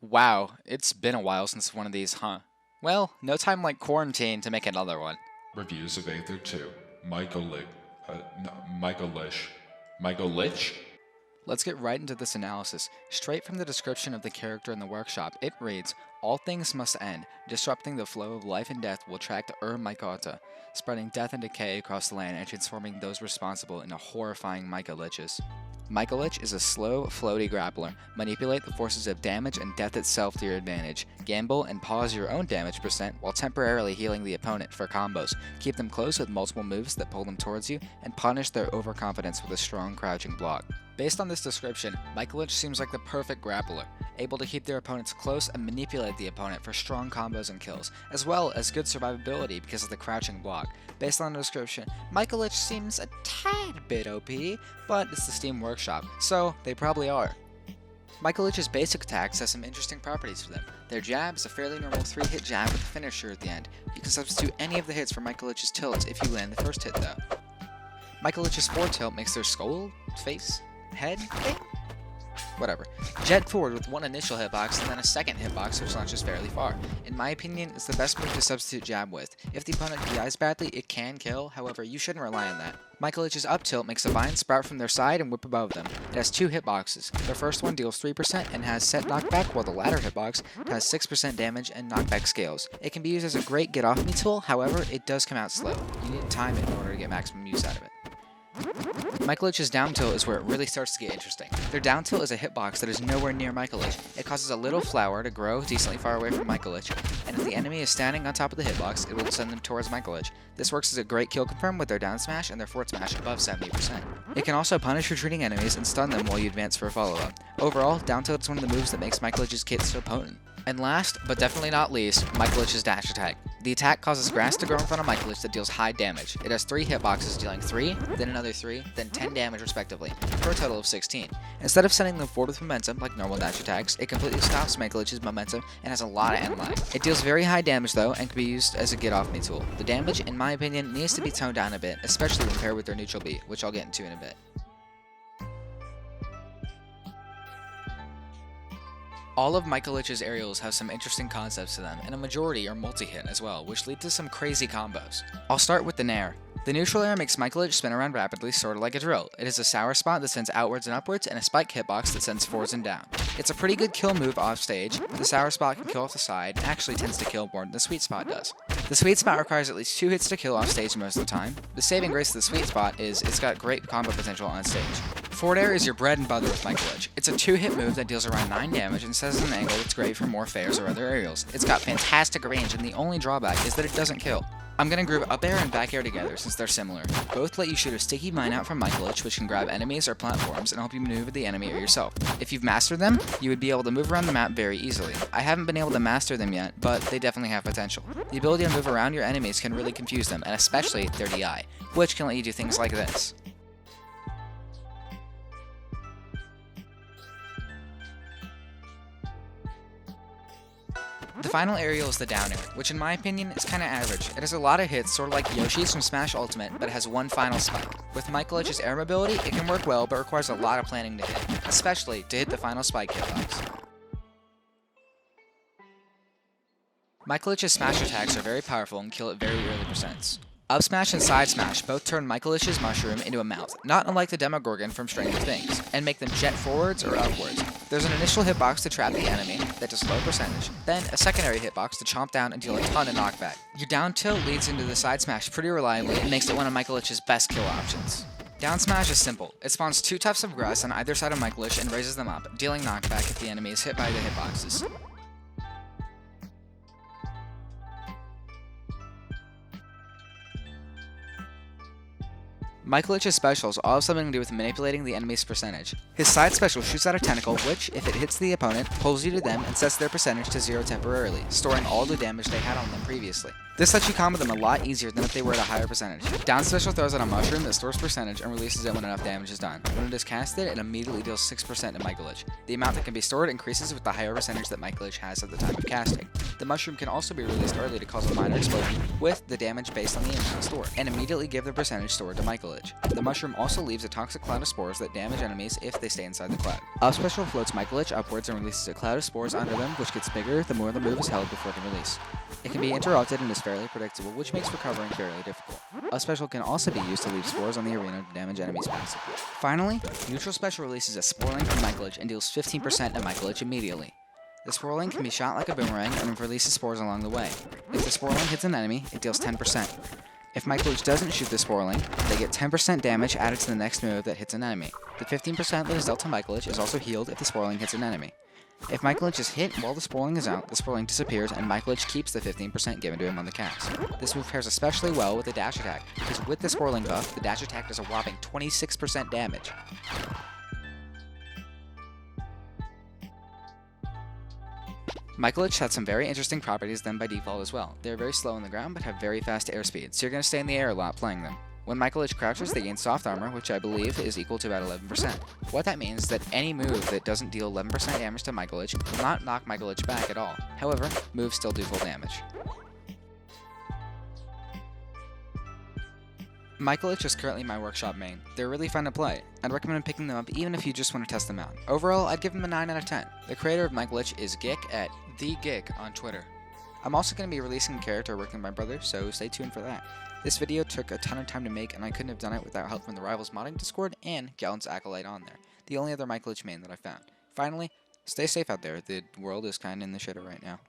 Wow, it's been a while since one of these, huh? Well, no time like quarantine to make another one. Reviews of Aether 2. Mycolich. No, Mycolich. Mycolich? Let's get right into this analysis. Straight from the description of the character in the workshop, it reads, "All things must end. Disrupting the flow of life and death will attract Mycota, spreading death and decay across the land and transforming those responsible into horrifying Mycoliches." Mycolich is a slow, floaty grappler. Manipulate the forces of damage and death itself to your advantage. Gamble and pause your own damage percent while temporarily healing the opponent for combos. Keep them close with multiple moves that pull them towards you, and punish their overconfidence with a strong crouching block. Based on this description, Mycolich seems like the perfect grappler, able to keep their opponents close and manipulate the opponent for strong combos and kills, as well as good survivability because of the crouching block. Based on the description, Mycolich seems a tad bit OP, but it's the Steam Workshop, so they probably are. Mycolich's basic attacks have some interesting properties for them. Their jab is a fairly normal 3-hit jab with a finisher at the end. You can substitute any of the hits for Mycolich's tilts if you land the first hit though. Mycolich's forward tilt makes their skull, face, head thing? Whatever. Jet forward with one initial hitbox and then a second hitbox which launches fairly far. In my opinion, it's the best move to substitute jab with. If the opponent DIs badly, it can kill, however, you shouldn't rely on that. Mycolich's up tilt makes a vine sprout from their side and whip above them. It has 2 hitboxes. The first one deals 3% and has set knockback, while the latter hitbox has 6% damage and knockback scales. It can be used as a great get off me tool, however, it does come out slow. You need to time it in order to get maximum use out of it. Mycolich's down tilt is where it really starts to get interesting. Their down tilt is a hitbox that is nowhere near Mycolich. It causes a little flower to grow decently far away from Mycolich, and if the enemy is standing on top of the hitbox, it will send them towards Mycolich. This works as a great kill confirm with their down smash and their forward smash above 70%. It can also punish retreating enemies and stun them while you advance for a follow-up. Overall, down tilt is one of the moves that makes Mycolich's kit so potent. And last, but definitely not least, Mycolich's dash attack. The attack causes grass to grow in front of Mycolich that deals high damage. It has 3 hitboxes dealing 3, then another 3, then 10 damage respectively, for a total of 16. Instead of sending them forward with momentum like normal dash attacks, it completely stops Mycolich's momentum and has a lot of end lag. It deals very high damage though and can be used as a get off me tool. The damage, in my opinion, needs to be toned down a bit, especially when paired with their neutral beat, which I'll get into in a bit. All of Mycolich's aerials have some interesting concepts to them, and a majority are multi-hit as well, which lead to some crazy combos. I'll start with the Nair. The neutral air makes Mycolich spin around rapidly, sorta like a drill. It is a sour spot that sends outwards and upwards, and a spike hitbox that sends forwards and down. It's a pretty good kill move off stage. The sour spot can kill off the side, and actually tends to kill more than the sweet spot does. The sweet spot requires at least 2 hits to kill off stage most of the time. The saving grace of the sweet spot is it's got great combo potential on stage. Forward air is your bread and butter with Mycolich. It's a 2-hit move that deals around 9 damage and sets an angle that's great for more fairs or other aerials. It's got fantastic range, and the only drawback is that it doesn't kill. I'm going to group up air and back air together since they're similar. Both let you shoot a sticky mine out from Mycolich, which can grab enemies or platforms and help you maneuver the enemy or yourself. If you've mastered them, you would be able to move around the map very easily. I haven't been able to master them yet, but they definitely have potential. The ability to move around your enemies can really confuse them, and especially their DI, which can let you do things like this. The final aerial is the down air, which in my opinion is kinda average. It has a lot of hits, sorta like Yoshi's from Smash Ultimate, but it has one final spike. With Mycolich's air mobility, it can work well, but requires a lot of planning to hit, especially to hit the final spike hitbox. Mycolich's smash attacks are very powerful and kill at very early percents. Up smash and side smash both turn Mycolich's mushroom into a mouth, not unlike the Demogorgon from Stranger Things, and make them jet forwards or upwards. There's an initial hitbox to trap the enemy that does low percentage, then a secondary hitbox to chomp down and deal a ton of knockback. Your down tilt leads into the side smash pretty reliably and makes it one of Mycolich's best kill options. Down smash is simple. It spawns 2 tufts of grass on either side of Mycolich and raises them up, dealing knockback if the enemy is hit by the hitboxes. Mycolich's specials all have something to do with manipulating the enemy's percentage. His side special shoots out a tentacle which, if it hits the opponent, pulls you to them and sets their percentage to 0 temporarily, storing all the damage they had on them previously. This lets you combo them a lot easier than if they were at a higher percentage. Down special throws out a mushroom that stores percentage and releases it when enough damage is done. When it is casted, it immediately deals 6% to Mycolich. The amount that can be stored increases with the higher percentage that Mycolich has at the time of casting. The mushroom can also be released early to cause a minor explosion with the damage based on the amount stored, and immediately give the percentage stored to Mycolich. Mycolich. The mushroom also leaves a toxic cloud of spores that damage enemies if they stay inside the cloud. Up Special floats Mycolich upwards and releases a cloud of spores under them, which gets bigger the more the move is held before the release. It can be interrupted and is fairly predictable, which makes recovering fairly difficult. Up Special can also be used to leave spores on the arena to damage enemies passively. Finally, Neutral Special releases a Sporling from Mycolich and deals 15% to Mycolich immediately. The Sporling can be shot like a boomerang and releases spores along the way. If the Sporling hits an enemy, it deals 10%. If Mycolich doesn't shoot the Sporling, they get 10% damage added to the next move that hits an enemy. The 15% that is dealt to Mycolich is also healed if the Sporling hits an enemy. If Mycolich is hit while the Sporling is out, the Sporling disappears and Mycolich keeps the 15% given to him on the cast. This move pairs especially well with the dash attack, because with the Sporling buff, the dash attack does a whopping 26% damage. Mycolich has some very interesting properties then by default as well. They're very slow on the ground but have very fast airspeed, so you're going to stay in the air a lot playing them. When Mycolich crouches, they gain soft armor, which I believe is equal to about 11%. What that means is that any move that doesn't deal 11% damage to Mycolich will not knock Mycolich back at all. However, moves still do full damage. Mycolich is currently my workshop main. They're really fun to play. I'd recommend picking them up even if you just want to test them out. Overall, I'd give them a 9 out of 10. The creator of Mycolich is Gick at TheGick on Twitter. I'm also going to be releasing a character working with my brother, so stay tuned for that. This video took a ton of time to make, and I couldn't have done it without help from the Rivals modding Discord and Gallant's Acolyte on there, the only other Mycolich main that I found. Finally, stay safe out there. The world is kinda in the shitter right now.